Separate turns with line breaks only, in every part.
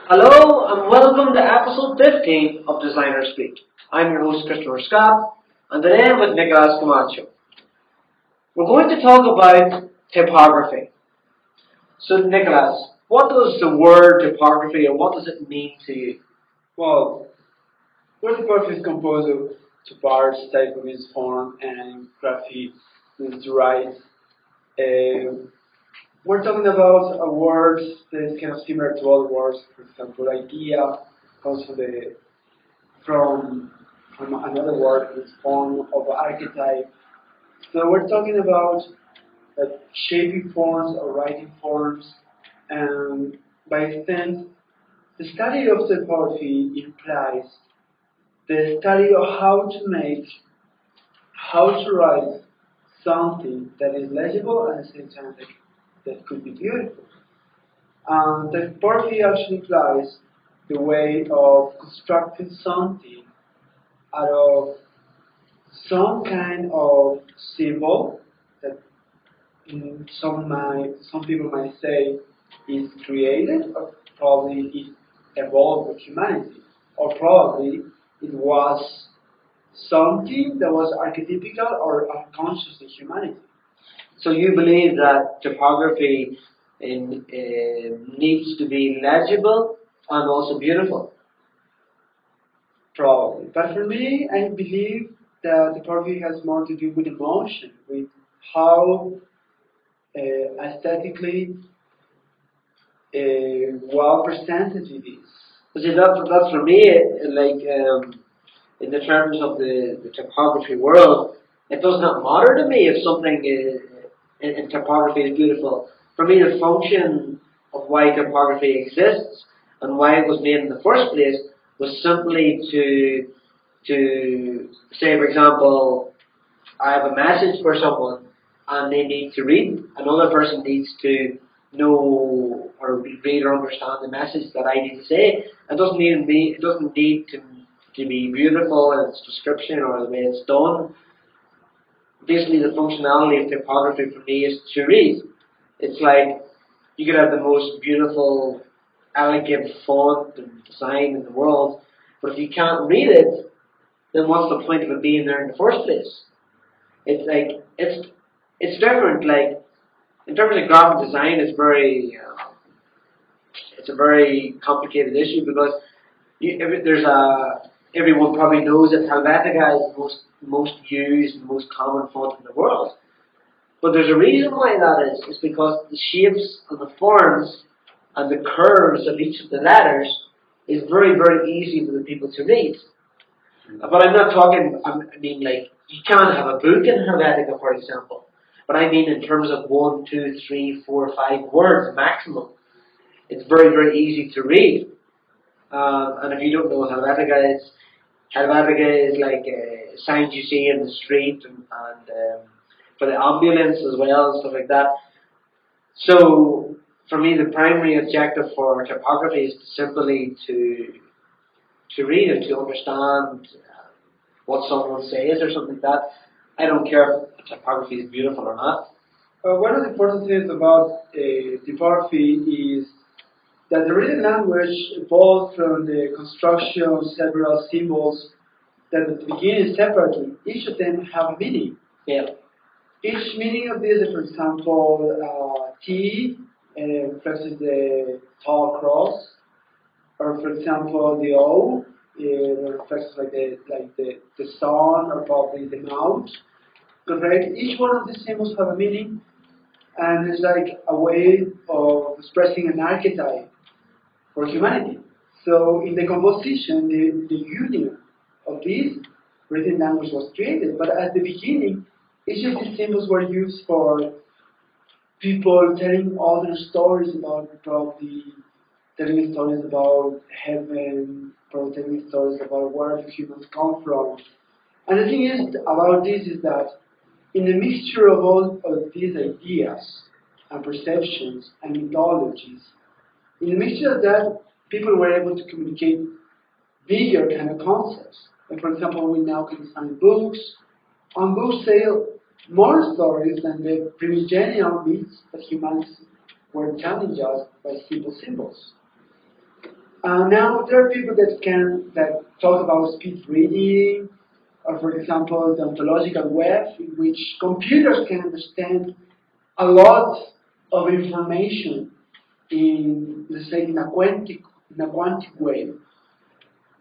Hello and welcome to episode 15 of Designer Speak. I'm your host Christopher Scott and today I'm with Nicolas Camacho. We're going to talk about typography. So Nicolas, what does the word typography and what does it mean to you?
Well, word typography is composed of two parts, type means form and graphy means to write. We're talking about a word that is kind of similar to other words. For example, idea comes from another word, it's form of archetype. So we're talking about shaping forms or writing forms, and by extent, the study of typography implies the study of how to write something that is legible and at the same time that could be beautiful. Typography actually implies the way of constructing something out of some kind of symbol that some people might say is created, or probably it evolved with humanity, or probably it was something that was archetypical or unconscious in humanity.
So you believe that typography needs to be legible and also beautiful?
Probably. But for me, I believe that typography has more to do with emotion, with how aesthetically well presented it is.
But see, that's for me, in the terms of the typography world, it does not matter to me if something in typography is beautiful. For me, the function of why typography exists and why it was made in the first place was simply to say, for example, I have a message for someone and they need to read. Another person needs to know or read or understand the message that I need to say. It doesn't need to be beautiful in its description or the way it's done. Basically, the functionality of typography for me is to read. It's like you could have the most beautiful, elegant font and design in the world, but if you can't read it, then what's the point of it being there in the first place? It's like it's different. Like in terms of graphic design, it's a very complicated issue because everyone probably knows that Helvetica is the most used, most common font in the world. But there's a reason why that is. It's because the shapes and the forms and the curves of each of the letters is very, very easy for the people to read. But I'm not talking, I mean, like, you can't have a book in Helvetica, for example. But I mean in terms of 1, 2, 3, 4, 5 words maximum. It's very, very easy to read. And if you don't know Helvetica is like signs you see in the street and for the ambulance as well and stuff like that. So for me, the primary objective for typography is simply to read and to understand what someone says or something like that. I don't care if typography is beautiful or not.
One of the important things about typography is that the written language evolved from the construction of several symbols that at the beginning separately, each of them have a meaning.
Yeah.
Each meaning of this, for example, T represents the tall cross, or for example, the O reflects like the sun or probably the mount. Correct? Each one of these symbols have a meaning, and it's like a way of expressing an archetype for humanity. So in the composition, the union of this written language was created. But at the beginning, each of these symbols were used for people telling other stories about probably telling stories about heaven, probably telling stories about where the humans come from. And the thing is about this is that in the mixture of all of these ideas and perceptions and mythologies, in the mixture of that, people were able to communicate bigger kind of concepts. Like for example, we now can design books, and books tell more stories than the primigenial myths that humans were challenged us by simple symbols. Now there are people that talk about speed reading, or for example, the ontological web, in which computers can understand a lot of information in, let's say, in a quantic way.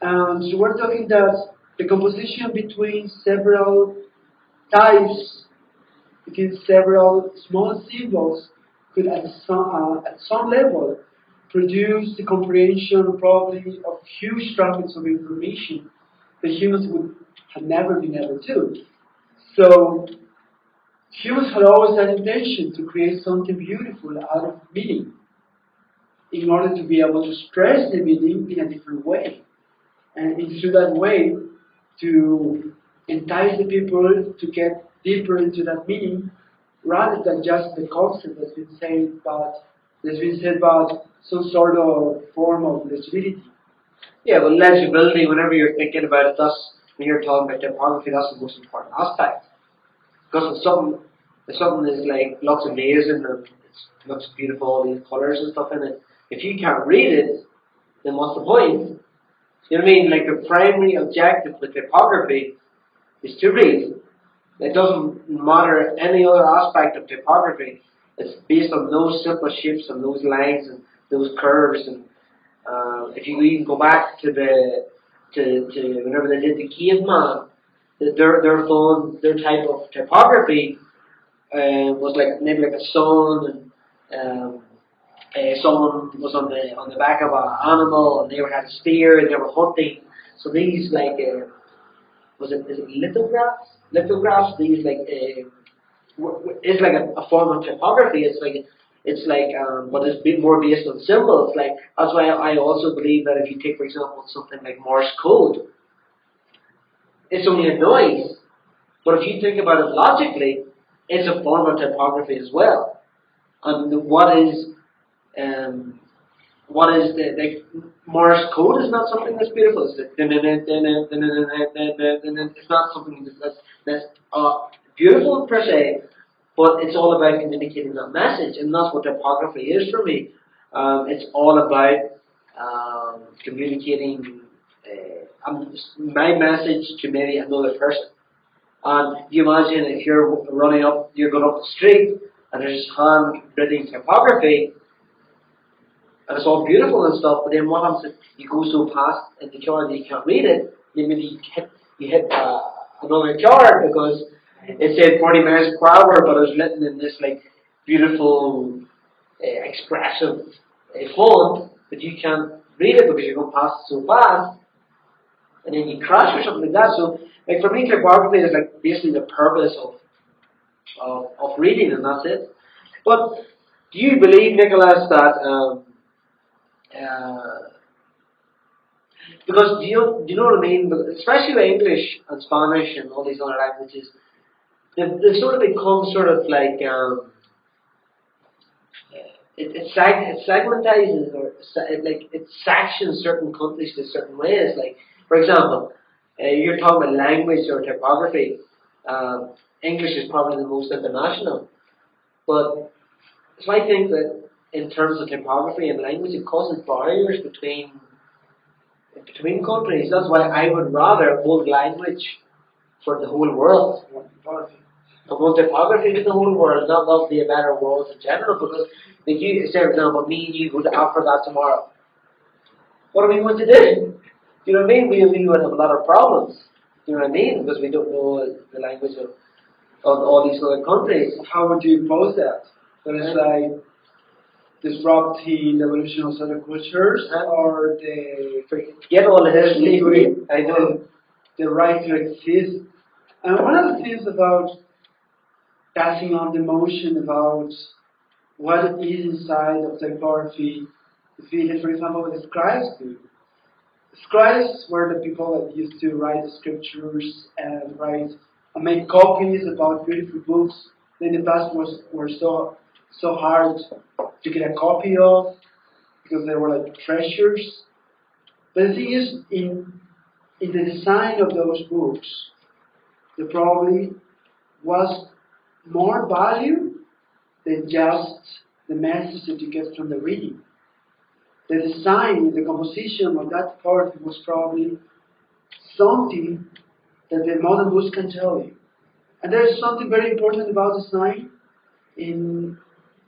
So we're talking that the composition between several types, between several small symbols, could at some level produce the comprehension probably of huge fragments of information that humans would have never been able to. So humans had always that intention to create something beautiful out of meaning in order to be able to express the meaning in a different way. And through that way, to entice the people to get deeper into that meaning, rather than just the concept that's been said about some sort of form of legibility.
Yeah, well, legibility, whenever you're thinking about it, when you're talking about typography, that's the most important aspect. Because if something is like, looks amazing and it looks beautiful, all these colours and stuff in it, if you can't read it, then what's the point? You know what I mean? Like, the primary objective with typography is to read. It doesn't matter any other aspect of typography. It's based on those simple shapes and those lines and those curves. And if you even go back to whenever they did the caveman, their type of typography was like maybe like a sun, and someone was on the back of an animal, and they had a spear and they were hunting. So these like is it lithographs? Lithographs. These like it's like a form of typography. It's like but it's more based on symbols. Like that's why I also believe that if you take, for example, something like Morse code, it's only a noise. But if you think about it logically, it's a form of typography as well. And what is the like Morse code is not something that's beautiful. It's like, it's not something that's beautiful per se, but it's all about communicating that message, and that's what typography is for me. It's all about communicating my message to maybe another person. And you imagine if you're going up the street, and there's handwritten typography, and it's all beautiful and stuff, but then what happens if you go so fast in the car that you can't read it? Maybe you hit another car because it said 40 miles per hour, but it was written in this like beautiful, expressive font, but you can't read it because you're going past so fast, and then you crash or something like that. So, like for me, typography is like basically the purpose of reading, and that's it. But do you believe, Nicholas, that because do you know what I mean? Especially with English and Spanish and all these other languages, they've sort of become sort of like it segmentizes, or it sections certain countries to certain ways. Like for example, you're talking about language or typography. English is probably the most international, but so I think that in terms of typography and language, it causes barriers between countries. That's why I would rather one language for the whole world. One typography for the whole world, not that would be a better world in general, because if you say, for example, me and you go to Africa tomorrow, what are we going to do? You know what I mean? We would have a lot of problems. You know what I mean? Because we don't know the language of all these other countries.
How would you impose that? So it's like disrupting the evolution of certain cultures, or
forget all the history. I know
the right to exist. And one of the things about passing on the motion about what it is inside of typography is, for example, what the scribes do. Scribes were the people that used to write the scriptures and make copies about beautiful books that in the past were so hard to get a copy of because they were like treasures. But the thing is, in the design of those books, there probably was more value than just the message that you get from the reading. The design, the composition of that part was probably something that the modern books can tell you. And there is something very important about design in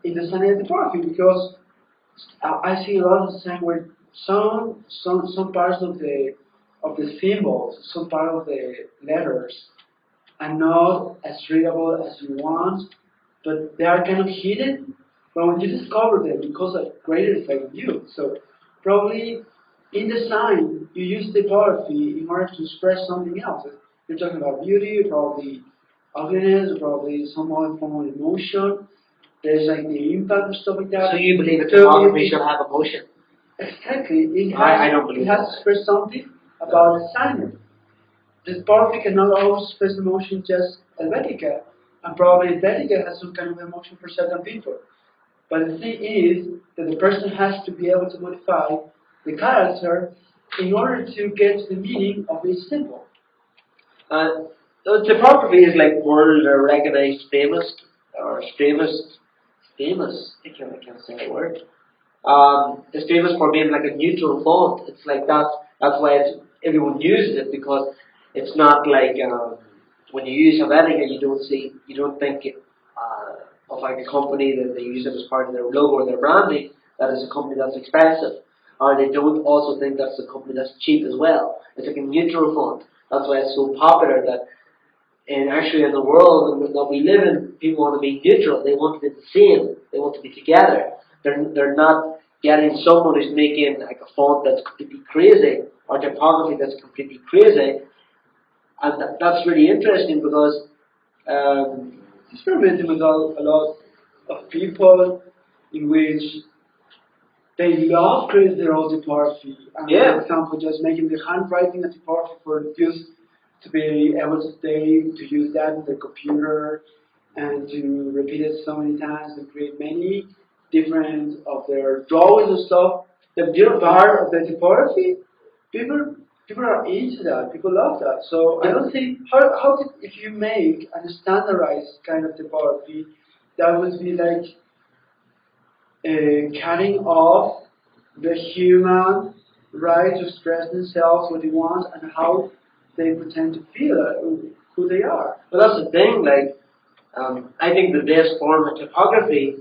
design and typography, because I see a lot of design where some parts of the symbols, some part of the letters are not as readable as you want, but they are kind of hidden. But when you discover them, it causes a greater effect on you. So probably in design, you use typography in order to express something else. You're talking about beauty, probably ugliness, probably some other form of emotion. There's like the impact and stuff like that.
So you believe that typography should have emotion?
Exactly.
I don't believe
it has to express something about the designer. The typography cannot always express emotion just Helvetica, and probably Helvetica has some kind of emotion for certain people. But the thing is that the person has to be able to modify the character in order to get the meaning of each symbol.
The typography is like world recognized famous, or famous, I can't say the word. It's famous for being like a neutral font. It's like that. That's why everyone uses it, because it's not like when you use Helvetica, you don't think of like a company that they use it as part of their logo or their branding. That is a company that's expensive, or they don't also think that's a company that's cheap as well. It's like a neutral font. That's why it's so popular. That and actually in the world that we live in, people want to be neutral. They want to be the same. They want to be together. They're not getting someone who's making like a font that's completely crazy or typography that's completely crazy. And that's really interesting because
experimenting with a lot of people in which they love creating their own typography. And
yeah.
For example, just making the handwriting a typography for use to be able to use that in their computer and to repeat it so many times and create many different of their drawings and stuff. The beautiful part of the typography, people are into that. People love that. So I don't think if you make a standardized kind of typography, that would be like cutting off the human right to express themselves, what they want, and how they pretend to feel who they are.
But that's the thing. Like, I think the best form of typography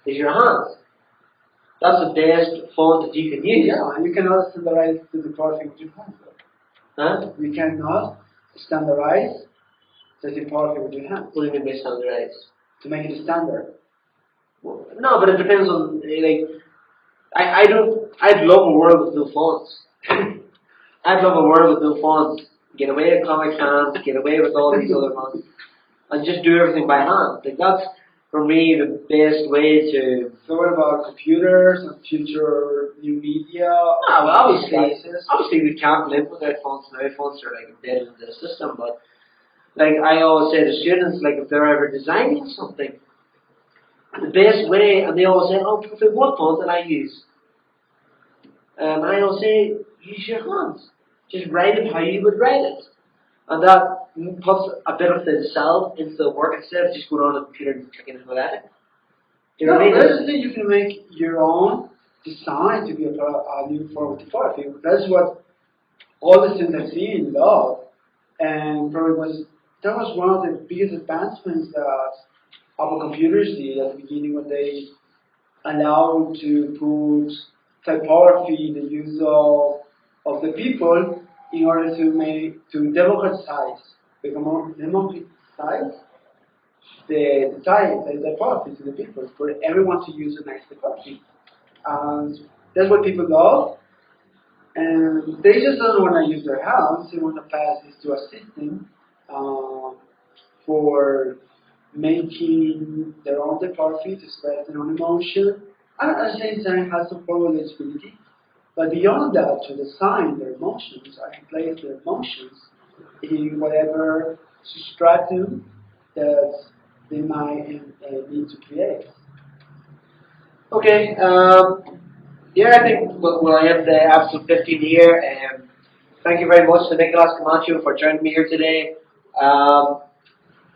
is your hands. That's the best font that you can use.
Yeah, and you cannot standardize the typography with your hands.
Huh?
You cannot standardize the typography with your hands.
What do you mean by standardize?
To make it a standard.
Well, no, but it depends on like. I'd love a world with no fonts. I'd love a world with no fonts. Get away with Comic Sans. Get away with all these other fonts, and just do everything by hand. Like that's for me the best way to.
So what about computers and future new media?
No, well, obviously we can't live without fonts now. Fonts are like embedded into the system, but like I always say to students, like if they're ever designing something, the best way, and they always say, "Oh, Prophet, what font did I use?" And I always say, use your hands. Just write it how you would write it, and that puts a bit of the self into the work instead of just going on the computer and clicking and edit. You know what I mean?
That's the thing. You can make your own design to be a new form of typography. That's what all the students I've seen love, and probably that was one of the biggest advancements that Apple computers did at the beginning when they allowed to put typography in the use of the people in order to democratize the typography to the people, for everyone to use a nice typography. And that's what people love. And they just don't want to use their hands, they want to pass this to a system for making their own typography to express their own emotion, and at the same time has some form of legibility. But beyond that, to design their emotions and place their emotions in whatever substratum that they might need to create.
Okay. Yeah, I think we'll end the episode 15 here. Thank you very much to Nicolas Camacho for joining me here today.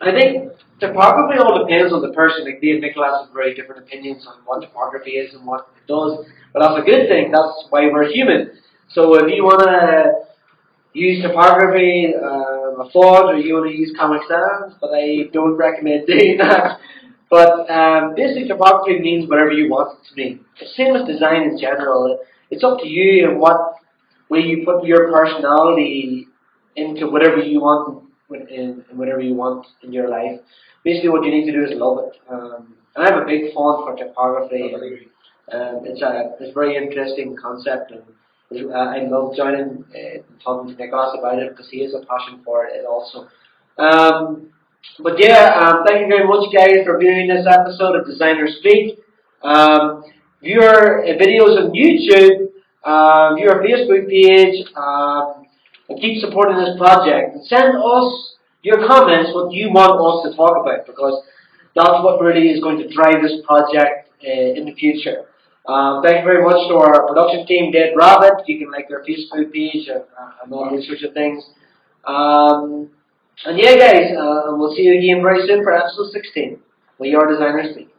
I think typography all depends on the person. Like me and Nicholas have very different opinions on what typography is and what it does. But that's a good thing. That's why we're human. So if you want to use typography, a font, or you want to use Comic Sans, but I don't recommend doing that. But basic typography means whatever you want it to mean. The same as design in general. It's up to you and what way you put your personality into whatever you want in whatever you want in your life. Basically, what you need to do is love it. And I have a big fond for typography. It's a very interesting concept, and I love joining talking to Nicholas about it because he has a passion for it also. But yeah, thank you very much, guys, for viewing this episode of Designer Speak. View our videos on YouTube, view our Facebook page, and keep supporting this project. And send us your comments, what you want us to talk about, because that's what really is going to drive this project in the future. Thank you very much to our production team, Dead Rabbit. You can like their Facebook page and all those sorts of things. And yeah, guys, we'll see you again very soon for episode 16. We are Designers Speak.